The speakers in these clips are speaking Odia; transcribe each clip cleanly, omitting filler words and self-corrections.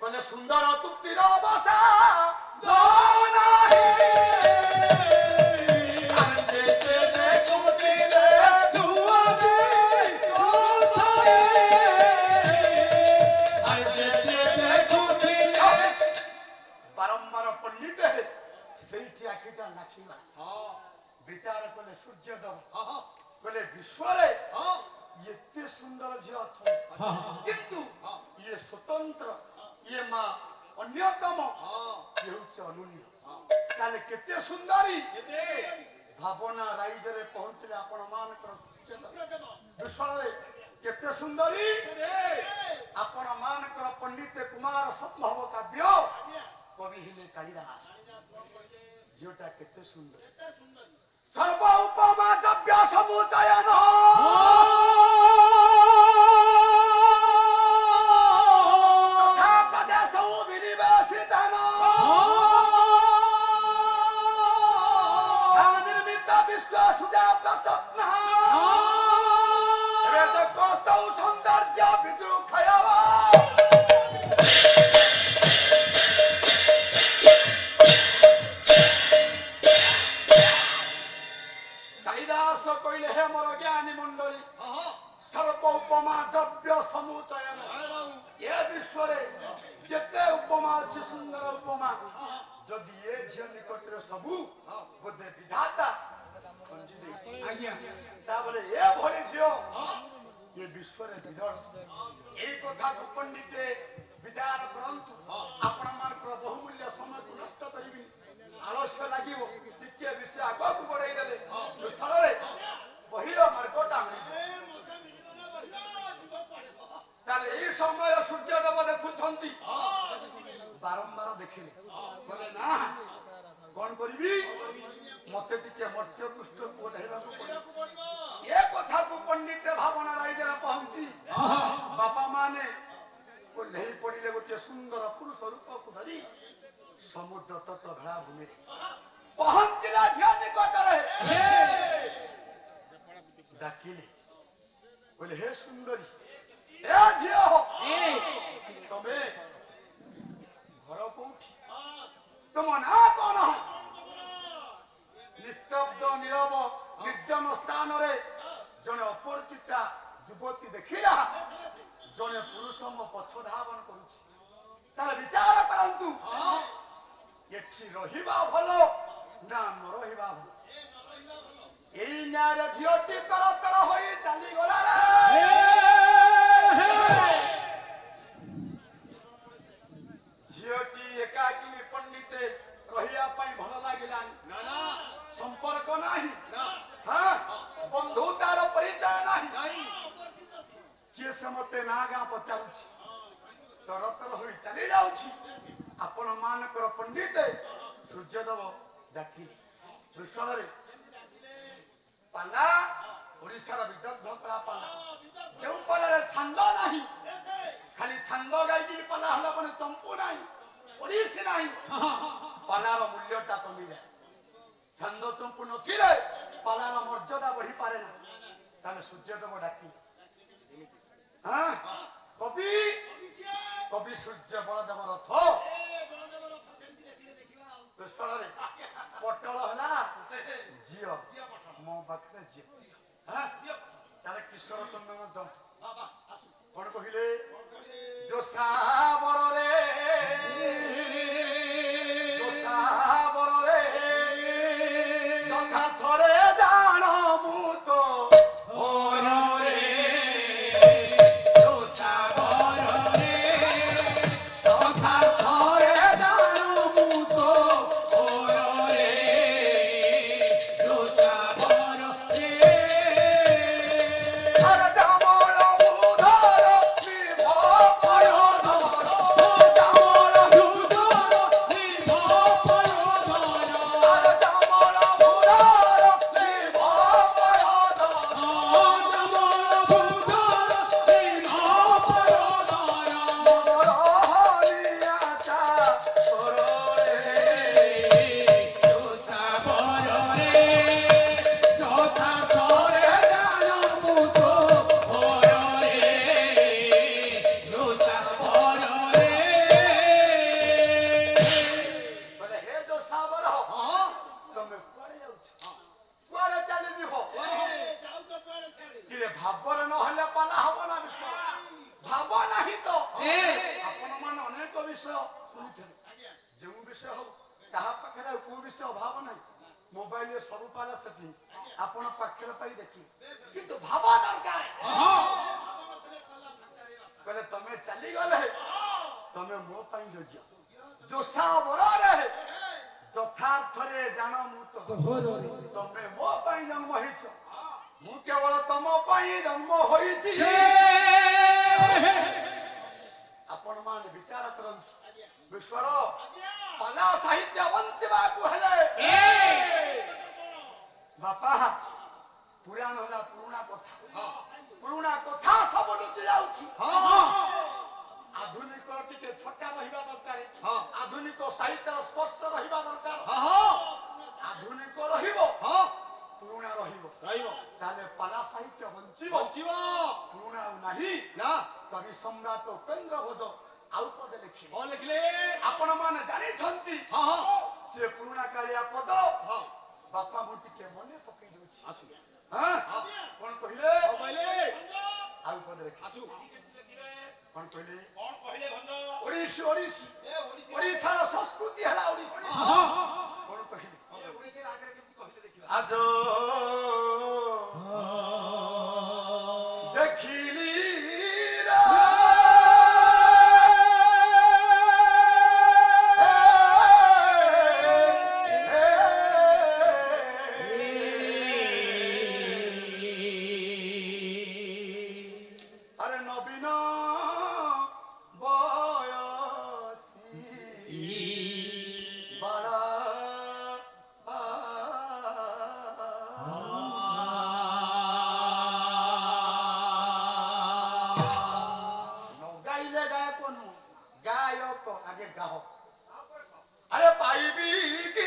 কলে সুন্দর তৃপ্তির অবস্থা বারম্বার পণ্ডিতে সেইটি আখিটা নাখিবা বিচার কলে সূর্যদেব কলে বিশ্বরে এতে সুন্দর ঝিও অছন্তি কিন্তু ইয়ে স্বতন্ত্র ইয়ে মা অন্যতম ইয়ে হচ্ছে অনন্য তাহলে কেতে সুন্দরী ভাবনা রাইজরে পৌঁছলে আপন মানকর সূর্যদেব বিশ্বরে কেতে সুন্দরী আপন মানকর পণ্ডিত কুমার সম্ভব কাব্য কবি হিলে কালিদাস যেটা কেতে সুন্দর সর্ব উপমা দ্রব্য সমুচয়ন তথা প্রদেশ বিনিবেশিতন নির্মিত বিশ্ব সুজা প্রস্তুত বেদ কৌস্তৌ সৌন্দর্য বিদ্রুক্ষয় কইলে হে মোর জ্ঞানী মন্ডলী সর্ব উপমা দ্রব্য সমুচয়ন এ বিশ্বরে যেতে উপমা আছে সুন্দর উপমা যদি এ ঝিও নিকটরে সবু বোধে বিধাতা খঞ্জি ଦେଇଛି তা বলে এ ভଳି ঝিও এ বিশ্বরে বিরল এই কথাକୁ পণ্ডিতে বিচার করন্তু আপন মানকৰ বহুমূল্য সময়କୁ নষ্ট কৰিবি আলস্য লাগিব ଟିକେ ବିଷୟ ଆଗକୁ ବଢେଇ ଦେଲେ ବିଷୟରେ বহির মার্গটা মিଳିছে তাহলে এই সময় সূর্যদেব দেখুଛନ୍ତି বারম্বার দেখিলে বলে না কোন করিবি মতে টিকে মর্ত্য পৃষ্ঠ ওলাইବାକୁ পড়িব এ কথাକୁ পণ্ডিতে ভাবনা রাইজরা পਹੁঁচি বাপা মানে ওলাই পড়িলে গোটে সুন্দর পুরুষ রূপକୁ ধরি সমুদ্র তট ভেড়া ভূমিরে পਹੁঁচিলা ঝিଅ নিকটরে ডাকিলে বলে হে সুন্দরী এ ঝিও তবে ঘর কোউঠি তোম না কোন নিস্তব্ধ নীরব নির্জন স্থানরে জনে অপরিচিতা যুবতী দেখিলা জনে পুরুষ পছ ধাবন করুছি তাহলে বিচার করন্তু এটি রহিবা ভালো না ন রহিবা ভালো এই ন্যায় ঝিওটি তরতর হয়ে চালি গলা রে ঝিওটি একাকিনী পণ্ডিতে রহিয়া পাই ভালো লাগিলানি না না সম্পর্ক নাই না হ্যাঁ বন্ধুতার পরিচয় নাই কিয়ে সে মতে না গা পচারুছি তরতর হয়ে চালি যাଉଛି আপন মানকর পণ্ডিতে সূর্যদেব ডাকিলে বিশ্বরে পালা ওড়িশার বিদগ্ধ কলা পালা যে পালারে ছন্দ নাই খালি ছন্দ গাইকি পালা হলা মানে চম্পু নাই ওড়িশি নাই পালার মূল্যটা কমি যায় ছন্দ চম্পু নথিলে পালার মর্যাদা বঢ়ি পারে না তাহলে সূর্যদেব ডাকি হ্যাঁ কবি কবি সূর্য বলদেব রথ বিশ্বরে পটল হলা ঝিও ମୋ ପାଖରେ ଝିଅ ତାହେଲେ କିଶୋର ତନ୍ଦନ କଣ କହିଲେ ଯୋଷା ବରରେ ଯଥାର୍ଥରେ ଜାଣ ମୁଁ ତ ଶୁଣିଥିଲେ ଯେଉଁ ବିଷୟ ହଉ କାହା ପାଖରେ ଆଉ କୋଉ ବିଷୟ ଅଭାବ ନାହିଁ ମୋବାଇଲରେ ସବୁ ପାଲା ସେଠି ଆପଣ ପାଖରେ ପାଇ ଦେଖିବେ କିନ୍ତୁ ଭାବ ଦରକାର କହିଲେ ତମେ ଚାଲିଗଲେ ତମେ ମୋ ପାଇଁ ଯୋଗ୍ୟ ଯୋଷା ବରରେ ଯଥାର୍ଥରେ ଜାଣ ମୁଁ ତ ତମେ ମୋ ପାଇଁ ଜନ୍ମ ହେଇଛ ମୁଁ କେବଳ ତମ ପାଇଁ ଜନ୍ମ ହୋଇଛି ଆପଣ ମାନେ ବିଚାର କରନ୍ତୁ ବିଶ୍ୱର ପାଲା ସାହିତ୍ୟ ବଞ୍ଚିବାକୁ ହେଲେ ବାପା ପୁରାଣ ହେଲା ପୁରୁଣା କଥା ସବୁ ଲୁଚି ଯାଉଛି ଆଧୁନିକ ଟିକେ ଛୋଟା ରହିବା ଦରକାର ଆଧୁନିକ ସାହିତ୍ୟର ସ୍ପର୍ଶ ରହିବା ଦରକାର ଆଧୁନିକ ରହିବ ପୁରୁଣା ରହିବ ତାହେଲେ ପାଲା ସାହିତ୍ୟ ବଞ୍ଚିବ ପୁରୁଣା ଆଉ ନାହିଁ ନା କବି ସମ୍ରାଟ ଉପେନ୍ଦ୍ର ଭୋଜ ଆଉ ପଦେ ଲେଖିଲେ ଆପଣ ମାନେ ଜାଣିଛନ୍ତି ସେ ପୁରୁଣା କାଳିଆ ପଦ ବାପା ମୁଁ ଟିକେ ମନେ ପକେଇ ଦଉଛି କଣ କହିଲେ ଆଉ ପଦେ ଲେଖି କଣ କହିଲେ ଓଡିଶୀ ଓଡିଶାର ସଂସ୍କୃତି ହେଲା ଓଡିଶୀ କଣ କହିଲେ আজ দেখিলি আরে নবীন বয়সী বাড়া আগে গাও আরে পাইবি কি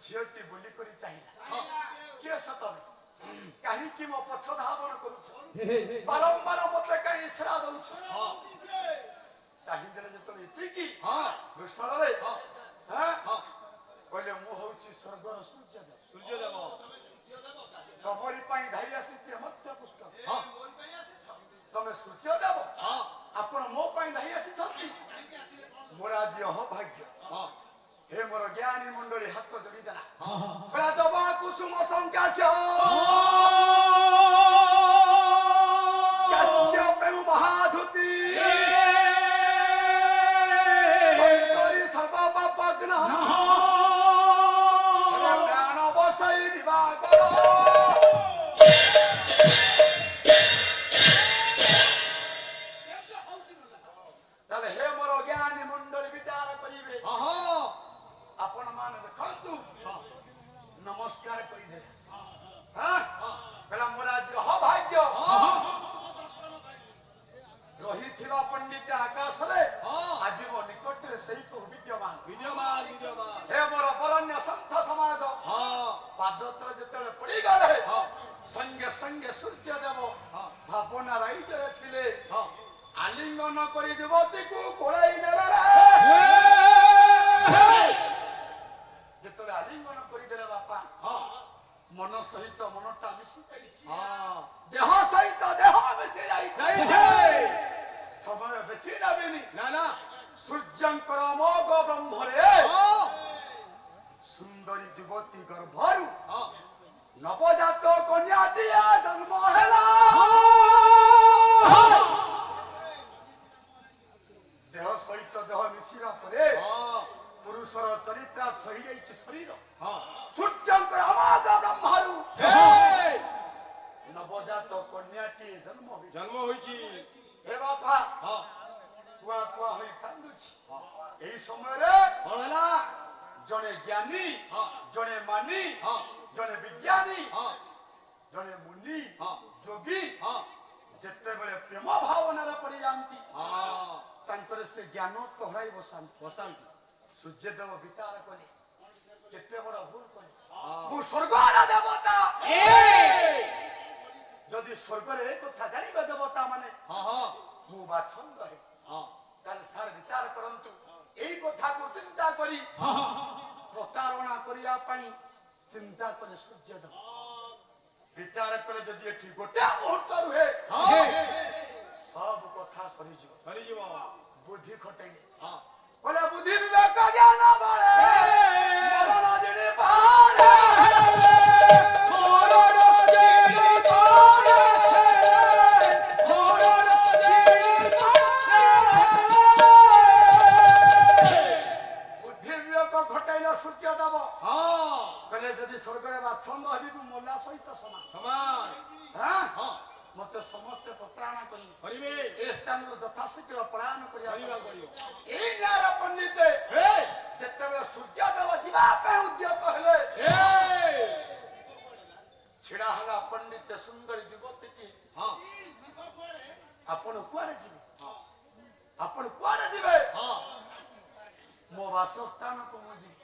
ଝିଅଟି ବୁଲି କରି ଚାହିଁଲା କିଏ ସତରେ କାହିଁକି ମୋ ପଛ ଧାବନ କରୁଛ ବାରମ୍ବାର ମତେ କାହିଁ ଇସରା ଦଉଛ ଚାହିଁଦେଲେ ଯେତେବେଳେ ଏତିକି ବିଶ୍ୱଳରେ କହିଲେ ମୁଁ ହଉଛି ସ୍ୱର୍ଗର ସୂର୍ଯ୍ୟଦେବ ତମରି ପାଇଁ ଧାଇ ଆସିଛି ମର୍ତ୍ତ୍ୟ ପୃଷ୍ଠ ତମେ ସୂର୍ଯ୍ୟଦେବ ଆପଣ ମୋ ପାଇଁ ଧାଇ ଆସିଛନ୍ତି ମୋର ଆଜି ଅହଭାଗ୍ୟ हे मोर ज्ञानी मंडली हाथ जोड़ी देला बड़ा दबा कुसुम संकाश ଲଗ୍ନ ପ୍ରାଣ ବସାଇ ଦିବାକର ତାହେଲେ ହେ ମୋର ଜ୍ଞାନୀ ମଣ୍ଡଳୀ ବିଚାର କରିବେ ଆପଣ ମାନେ ଦେଖନ୍ତୁ ନମସ୍କାର କରିଦେଲେ କହିଲା ମୋର ଆଜି ଅଭାଗ୍ୟ ରହିଥିବା ପଣ୍ଡିତ ଆକାଶରେ ଆଜି ମୋ ନିକଟରେ ସେଇ ବିଦ୍ୟମାନ ହେ ମୋର ବରଣ୍ୟ ସନ୍ଥ ସମାଜ ପାଦ ତଳେ ଯେତେବେଳେ ପଡିଗଲେ ସଙ୍ଗେ ସଙ୍ଗେ ସୂର୍ଯ୍ୟ ଦେବ ଭାବନା ରାଇଜରେ ଥିଲେ ଆଲିଙ୍ଗନ କରି ଯୁବତୀକୁ କୋଳେଇ ନେଲେ ଯେତେବେଳେ ଆଲିଙ୍ଗନ କରିଦେଲେ ବାପା ମନ ସହିତ ମନଟା ମିଶି ଯାଇଛି ଦେହ ସହିତ ଦେହ ମିଶି ଯାଇଛି ସମୟ ବେଶୀ ନେବେନି ସୂର୍ଯ୍ୟଙ୍କର ଅମୋଘ ବ୍ରହ୍ମରେ ସୁନ୍ଦରୀ ଯୁବତୀ ଗର୍ଭରୁ ନବଜାତ କନ୍ୟାଟିଏ ଜନ୍ମ ହେଲା ଦେହ ସହିତ ଦେହ ମିଶିବା ପରେ ପୁରୁଷର ଚରିତାର୍ଥ ହେଇଯାଇଛି ଶରୀର ସୂର୍ଯ୍ୟଙ୍କର ଅମୋଘ ବ୍ରହ୍ମରୁ ନବଜାତ କନ୍ୟାଟିଏ ଜନ୍ମ ହୋଇଛି ହେ ବାପା କୁଆ କୁଆ ହୋଇ କାନ୍ଦୁଛି ଏହି ସମୟରେ ଜଣେ ଜ୍ଞାନୀ ଜଣେ ମାନି ଜଣେ ବିଜ୍ଞାନୀ ଜଣେ ମୁନି ଯୋଗୀ ଯେତେବେଳେ ପ୍ରେମ ଭାବନାରେ ପଡି ଯାଆନ୍ତି ତାଙ୍କର ସେ ଜ୍ଞାନ ତ ହରାଇ ବସାନ୍ତି ସୂର୍ଯ୍ୟଦେବ ବିଚାର କଲେ କେତେ ବଡ ଭୁଲ କଲେ ମୁଁ ସ୍ୱର୍ଗର ଦେବତା ଯଦି ସ୍ୱର୍ଗରେ ଏ କଥା ଜାଣିବେ ଦେବତା ମାନେ ମୁଁ ବାଛନ୍ଦ ହେବି ତାହେଲେ ସାର୍ ବିଚାର କରନ୍ତୁ ଏଇ କଥାକୁ ଚିନ୍ତା କରି ପ୍ରତାରଣା କରିବା ପାଇଁ ଚିନ୍ତା କଲେ ସୂର୍ଯ୍ୟଦେବ ବିଚାର କଲେ ଯଦି ଏଠି ଗୋଟେ ମୁହୂର୍ତ୍ତ ରୁହେ ସବୁ କଥା ସରିଯିବ ବୁଦ୍ଧି ଖଟେଇଲେ ବୋଲେ ବୁଦ୍ଧି ବିବେକ ଜ୍ଞାନ ବଳେ ମରଣ ଜିଣି ପାରେ ସୂର୍ଯ୍ୟଦେବ କହିଲେ ଯଦି ସ୍ୱର୍ଗରେ ବାଛନ୍ଦ ହେବି ମୁଁ ମଲା ସହିତ ସମାନ ମତେ ସମସ୍ତେ ପ୍ରତାରଣା କରିବେ ଏ ସ୍ଥାନରୁ ଯଥାଶୀଘ୍ର ପଳାୟନ କରିବାକୁ ପଡିବ ଏଇ ନ୍ୟାୟ ପଣ୍ଡିତ ଯେତେବେଳେ ସୂର୍ଯ୍ୟଦେବ ଯିବା ପାଇଁ ଉଦ୍ୟତ ହେଲେ ଛିଡା ହେଲା ପଣ୍ଡିତ ସୁନ୍ଦରୀ ଯୁବତୀଟି ଆପଣ କୁଆଡେ ଯିବେ ମୋ ବାସସ୍ଥାନକୁ ମୁଁ ଯିବି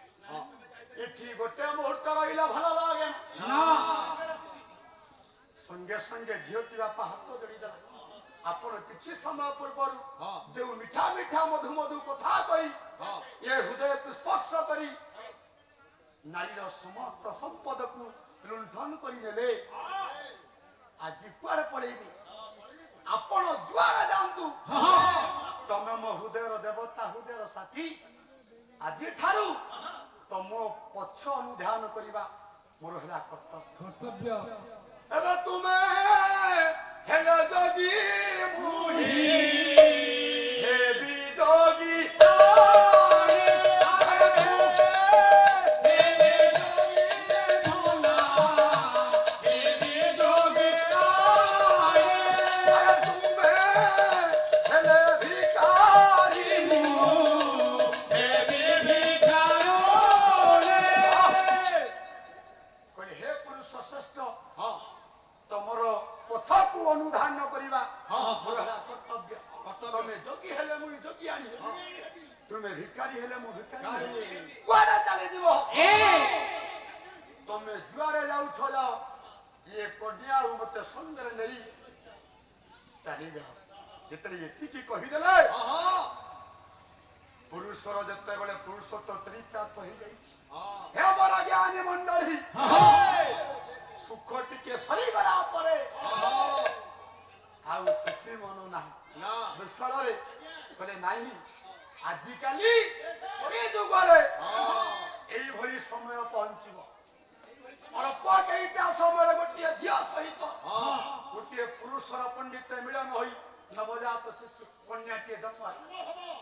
ଏଠି ଗୋଟେ ମୁହୂର୍ତ୍ତ ରହିଲେ ଭଲ ଲାଗେ ସଙ୍ଗେ ସଙ୍ଗେ ଝିଅଟି ବାପା ହାତ ଯୋଡ଼ିଦେଲା ଆପଣ କିଛି ସମୟ ପୂର୍ବରୁ ଯୋଉ ମିଠା ମିଠା ମଧୁ ମଧୁ କଥା କହି ଏ ହୃଦୟକୁ ସ୍ପର୍ଶ କରି ନାରୀର ସମସ୍ତ ସମ୍ପଦକୁ ଲୁଣ୍ଠନ କରିନେଲେ ଆଜି କୁଆଡେ ପଳେଇବି ଆପଣ ଯୁଆଡେ ଯାଆନ୍ତୁ ତମେ ମୋ ହୃଦୟର ଦେବତା ହୃଦୟର ସାଥୀ ଆଜି ଠାରୁ ତମ ପଛ ଅନୁଧ୍ୟାନ କରିବା ମୋର ହେଲା କର୍ତ୍ତବ୍ୟ ଏବେ ତୁମେ ହେଲେ ଯଦି ମୁହିଁ ହେବି ଯୋଗୀ ଅନୁଧ୍ୟାନ କରିବା ମୋର ହେଲା କର୍ତ୍ତବ୍ୟ ତମେ ଯୋଗୀ ହେଲେ ମୁଁ ଯୋଗୀ ଆଣିବି ତୁମେ ଭିକାରୀ ହେଲେ ମୁଁ ଭିକାରୀ କୁଆଡେ ଚାଲିଯିବ ତମେ ଯୁଆଡେ ଯାଉଛ ଯାଅ ଇଏ କନ୍ୟାରୁ ମତେ ସଙ୍ଗରେ ନେଇ ଚାଲିଯାଅ ଯେତେବେଳେ ଏତିକି କହିଦେଲେ ପୁରୁଷର ଯେତେବେଳେ ପୁରୁଷତ୍ୱ ଚରିତାର୍ଥ ହେଇଯାଇଛି ହେ ବର ଜ୍ଞାନୀ ମଣ୍ଡଳୀ ସୁଖ ଟିକେ ସରିଗଲା ପରେ ଆଉ କିଛି ମନ ନାହିଁ ବିଷୟରେ କହିଲେ ନାହିଁ ଆଜିକାଲି ଏ ଯୁଗରେ এইভଳି ସମୟ ପହଞ୍ଚିବ ଅଳ୍ପ କେଇଟା ସମୟରେ ଗୋଟିଏ ଝିଅ ସହିତ ଗୋଟିଏ ପୁରୁଷର ପଣ୍ଡିତ ମିଳନ ହୋଇ ନବଜାତ ଶିଶୁ କନ୍ୟାଟିଏ ଜନ୍ମ ହେଲା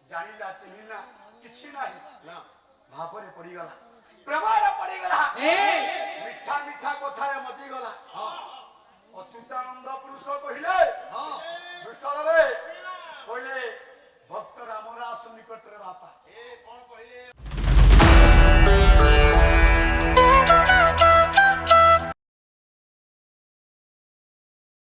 ଜାଣିଲା ଚିହ୍ନିଲା କିଛି ନାହିଁ ଭାବରେ ପଡିଗଲା ପ୍ରେମରେ ପଡିଗଲା ମିଠା ମିଠା କଥାରେ ମଜିଗଲା ଅଚ୍ୟୁତାନନ୍ଦ ପୁରୁଷ କହିଲେ ବିଶାଳରେ କହିଲେ ଭକ୍ତ ରାମଦାସ ନିକଟରେ ବାପା